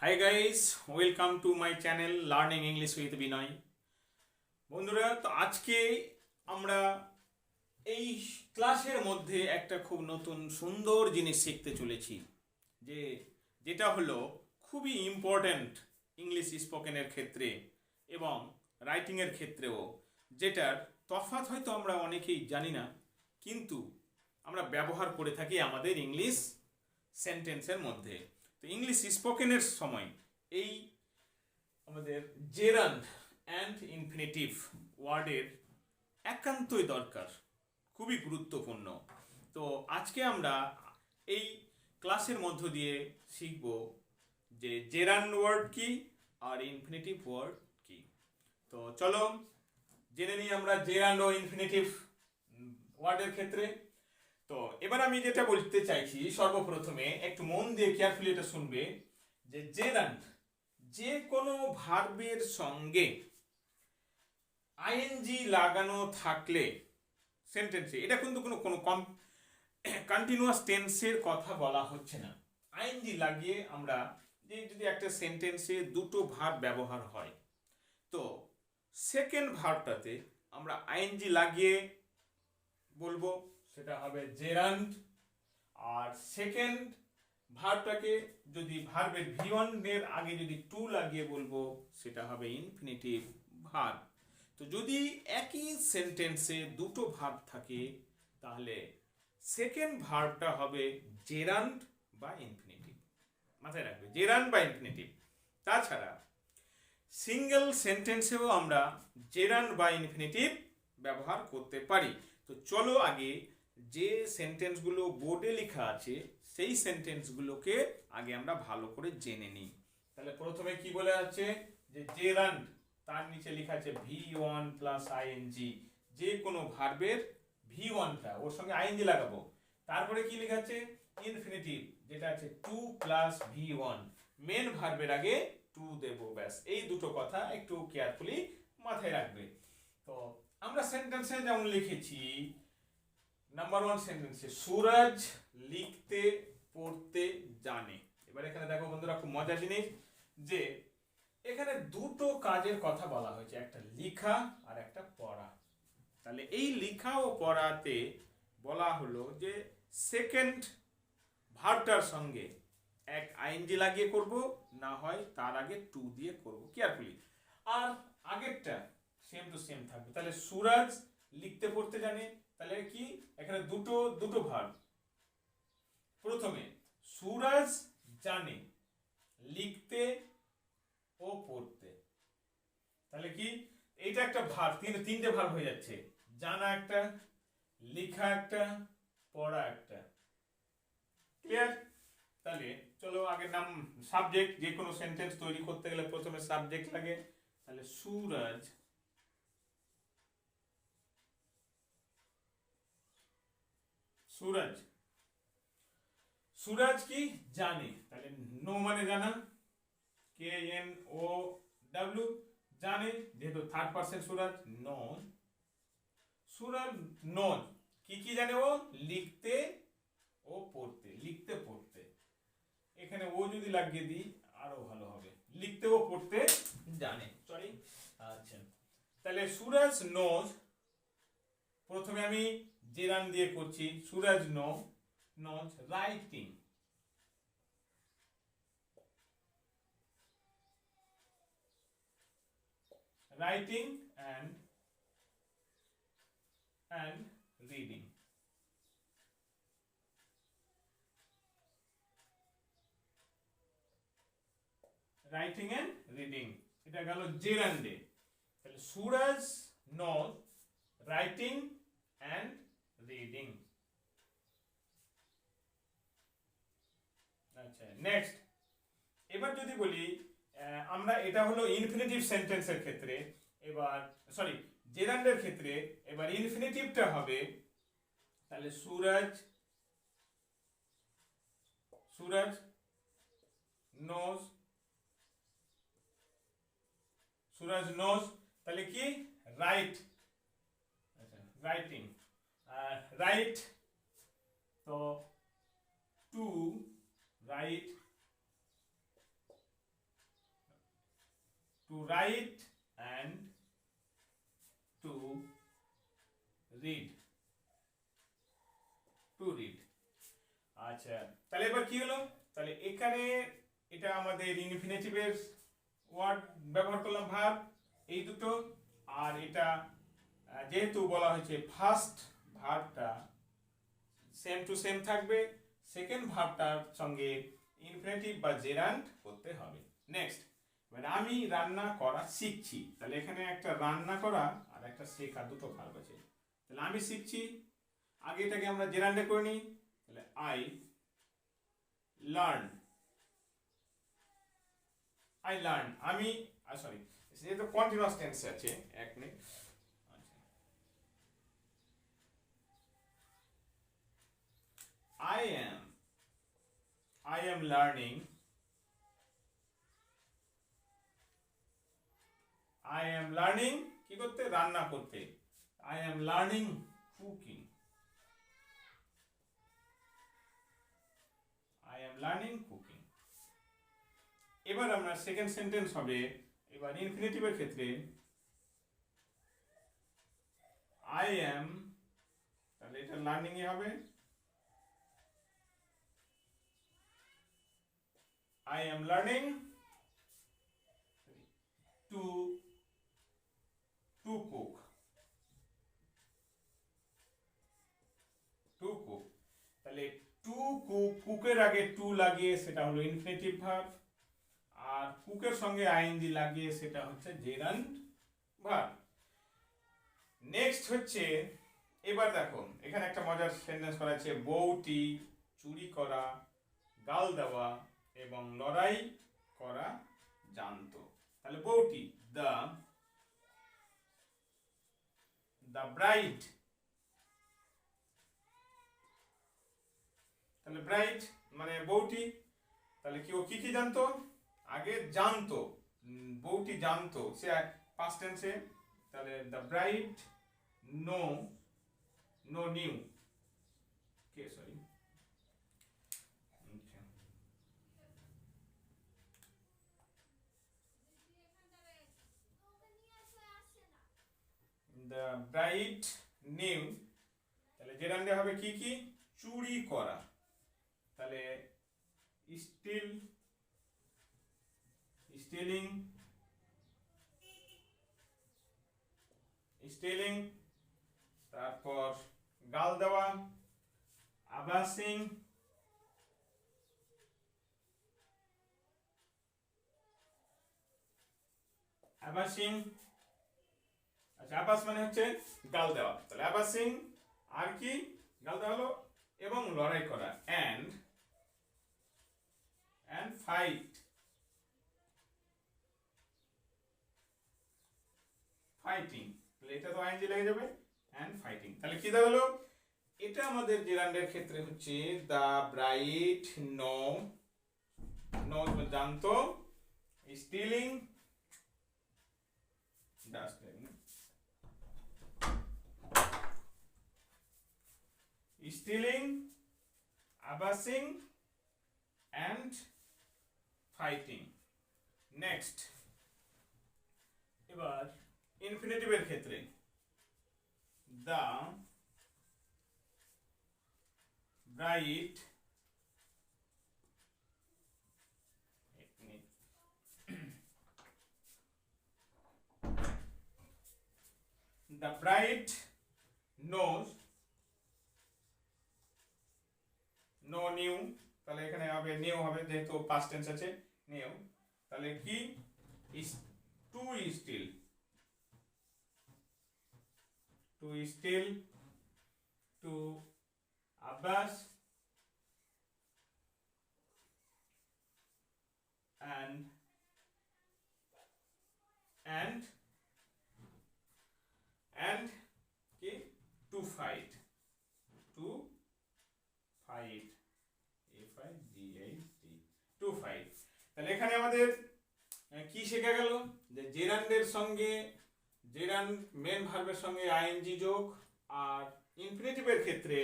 High guys, welcome to my channel learning English with Binoy. বন্ধুরা, তো আজকে আমরা এই ক্লাসের মধ্যে একটা খুব নতুন সুন্দর জিনিস শিখতে চলেছি, যে যেটা হলো খুবই ইম্পর্ট্যান্ট ইংলিশ স্পোকেনের ক্ষেত্রে এবং রাইটিংয়ের ক্ষেত্রেও, যেটার তফাৎ হয়তো আমরা অনেকেই জানি না, কিন্তু আমরা ব্যবহার করে থাকি আমাদের ইংলিশ সেন্টেন্সের মধ্যে। তো ইংলিশ স্পোকেনের সময় এই আমাদের জেরান্ড অ্যান্ড ইনফিনিটিভ ওয়ার্ডের একান্তই দরকার, খুবই গুরুত্বপূর্ণ। তো আজকে আমরা এই ক্লাসের মধ্য দিয়ে শিখব যে জেরান্ড ওয়ার্ড কি আর ইনফিনিটিভ ওয়ার্ড কি। তো চলো জেনে নিই আমরা জেরান্ড ও ইনফিনিটিভ ওয়ার্ডের ক্ষেত্রে। তো এবার আমি যেটা বলতে চাইছি, সর্বপ্রথমে একটু মন দিয়ে কেয়ারফুলি এটা শুনবে, যে জেরান্ড যে কোনো ভার্বের সঙ্গে আইএনজি লাগানো থাকলে সেন্টেন্সে, এটা কিন্তু কোনো কোনো কন্টিনিউয়াস টেন্সের কথা বলা হচ্ছে না। আইএনজি লাগিয়ে আমরা যে যদি একটা সেন্টেন্সে দুটো ভার্ব ব্যবহার হয়, তো সেকেন্ড ভার্বটাতে আমরা আইএনজি লাগিয়ে বলবো, সেটা হবে জেরান্ড। আর সেকেন্ড ভার্বটাকে যদি ভার্বের ভি1 এর আগে যদি টু লাগিয়ে বলবো, সেটা হবে ইনফিনিটিভ ভার্ব। তো যদি একই সেন্টেন্সে দুটো ভার্ব থাকে, তাহলে সেকেন্ড ভার্বটা হবে জেরান্ড বা ইনফিনিটিভ। মাথায় রাখবে, জেরান্ড বা ইনফিনিটিভ। তাছাড়া সিঙ্গেল সেন্টেন্সেও আমরা জেরান্ড বা ইনফিনিটিভ ব্যবহার করতে পারি। তো চলো আগে যে সেন্টেন্সগুলো বোর্ডে লেখা আছে সেই সেন্টেন্সগুলোকে আগে আমরা ভালো করে জেনে নিই। তাহলে প্রথমে কি বলে আছে, যে জেরান্ড, তার নিচে লেখা আছে ভি1 প্লাস আইএনজি। যে কোনো ভার্বের ভি1টা ওর সঙ্গে আইএনজি লাগাবো। তারপরে কি লেখা আছে, ইনফিনিটিভ, যেটা আছে টু প্লাস ভি1। মেন ভার্বের আগে টু দেবো, ব্যাস। এই দুটো কথা একটু কেয়ারফুলি মাথায় রাখবে। তো আমরা সেন্টেন্সে যেমন লিখেছি, নাম্বার 1 সেন্টেন্সে সুরজ লিখতে পড়তে জানে। এবার এখানে দেখো বন্ধুরা, খুব মজার জিনিস, যে এখানে দুটো কাজের কথা বলা হয়েছে, একটা লেখা আর একটা পড়া। তাহলে এই লেখা ও পড়াতে বলা হলো যে সেকেন্ড ভার্বটার সঙ্গে এক আইএনজি লাগিয়ে করব, না হয় তার আগে টু দিয়ে করব, কেয়ারফুলি। আর আগেরটা সেম টু সেম থাকবে। তাহলে সুরজ লিখতে পড়তে জানে, তাহলে কি এখানে দুটো দুটো ভার্ব। প্রথমে সুরজ জানে লিখতে ও পড়তে, তাহলে কি এইটা একটা ভার্ব, তিনটে ভার্ব হয়ে যাচ্ছে, জানা একটা, লেখা একটা, পড়া একটা। ক্লিয়ার? তাহলে চলো আগে নাম সাবজেক্ট, যে কোনো সেন্টেন্স তৈরি করতে গেলে প্রথমে সাবজেক্ট লাগে। তাহলে সুরজ সুরজ সুরজ কি জানে, তাহলে নো মানে জানা, কে এন ও ডাব্লিউ, জানে, যেহেতু third person Suraj, known. Suraj known কি কি জানে, ও লিখতে ও পড়তে, লিখতে পড়তে। এখানে ও যদি লাগিয়ে দিই আরো ভালো হবে, লিখতে ও পড়তে জানে, সরি। আচ্ছা, তাহলে সুরজ নোজ, প্রথমে আমি জেরান দিয়ে করছি, Suraj knows writing. Writing and reading. Writing and reading, এটা গেল জেরান্ডে। তাহলে Suraj knows writing and reading. আচ্ছা, নেক্সট। এবার যদি বলি, আমরা এটা হলো ইনফিনিটিভ সেন্টেন্সের ক্ষেত্রে, এবার সরি জেরান্ডের ক্ষেত্রে, এবার ইনফিনিটিভটা হবে, তাহলে সুরজ নোজ, সুরজ নোজ, তাহলে কি রাইট, আচ্ছা রাইটিং, রাইট, তো to write write and to read, to read. আচ্ছা, তাহলে এবার কি হলো, তাহলে এখানে এটা আমাদের ইনফিনিটিভের ওয়ার্ড ব্যবহার করলাম, ভার্ব এই দুটো। আর এটা যেহেতু বলা হয়েছে ফার্স্ট ভার্বটা সেম টু সেম থাকবে, সেকেন্ড ভার্বটার সঙ্গে ইনফিনিটিভ বা জেরান্ড করতে হবে। নেক্সট, মানে আমি রান্না করা শিখছি, তাহলে এখানে একটা রান্না করা আর একটা শেখা দুটো ভার্ব আছে। তাহলে আমি শিখছি, আগে এটাকে আমরা জেরান্ডে করে নিই, তাহলে আই লার্ন, আই লার্ন, আমি সরি যেহেতু কন্টিনিউয়াস টেন্স আছে, এক minute. I am learning, I am learning কি করতে, রান্না করতে, I am learning cooking, I am learning cooking। এবার আমরা সেকেন্ড সেন্টেন্স হবে, এবার ইনফিনিটিভের ক্ষেত্রে I am, তাহলে এটা লার্নিং এ হবে, I am learning to cook, to cook। তাহলে টু কুক, কুকের আগে টু লাগিয়ে সেটা হলো ইনফিনিটিভ ভার্ব, আর কুকের সঙ্গে আইএনজি লাগিয়ে সেটা হচ্ছে জেরান্ড ভার্ব। নেক্সট হচ্ছে, এবার দেখো এখানে একটা মজার সেন্টেন্স করা আছে, বউটি চুরি করা, গাল দেওয়া এবং লড়াই করা জানতো। তাহলে বউটি, দ্য ব্রাইড, তাহলে ব্রাইড মানে বউটি, তাহলে কি ও কি কি জানতো, আগে জানতো, বউটি জানতো, সে পাস্ট টেন্সে, তাহলে the bride know, no knew, কে সরি, দ্য ব্রাইড নিউ, তাহলে জেরান্ডে হবে কি কি, চুরি করা, তাহলে স্টিল, স্টিলিং, স্টিলিং, তারপর গাল দেওয়া, আবাসিং, আবাসিং, আচ্ছা আবাস মানে হচ্ছে গাল দেওয়া, তাহলে আবাসিং, আর কি গাল দেওয়া হলো, এবং লড়াই করা, অ্যান্ড ফাইট, ফাইটিং, তাহলে এটা তো আইএনজি লেগে যাবে, অ্যান্ড ফাইটিং। তাহলে কি দাঁড়ালো, এটা আমাদের জেরান্ডের ক্ষেত্রে হচ্ছে দ্য ব্রাইট নো, নো জানতো, stealing, stealing, abusing and fighting. Next, এবার ইনফিনিটিভের ক্ষেত্রে the bride, the bride knows, no new, তাহলে এখানে হবে নিউ হবে যেহেতু পাস্ট টেন্স আছে, নিউ, তাহলে কি is to still, to still, to Abbas, and কি to fight, to fight, F-I-G-H-T, to fight। তাহলে এখানে আমাদের কি শেখা গেল, যে জেরান্ডের সঙ্গে, জেরান্ড মেন ভার্বের সঙ্গে আইএনজি যোগ, আর ইনফিনিটিভের ক্ষেত্রে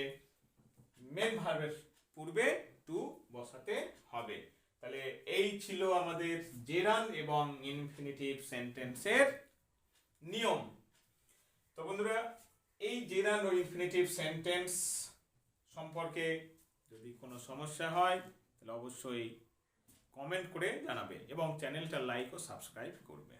মেন ভার্বের পূর্বে টু বসাতে হবে। তাহলে এই এই ছিল আমাদের জেরান এবং ইনফিনিটিভ সেন্টেন্সের নিয়ম। তো বন্ধুরা, এই জেরান ও ইনফিনিটিভ সেন্টেন্স সম্পর্কে যদি কোনো সমস্যা হয় তাহলে অবশ্যই কমেন্ট করে জানাবে এবং চ্যানেলটা লাইক ও সাবস্ক্রাইব করবে।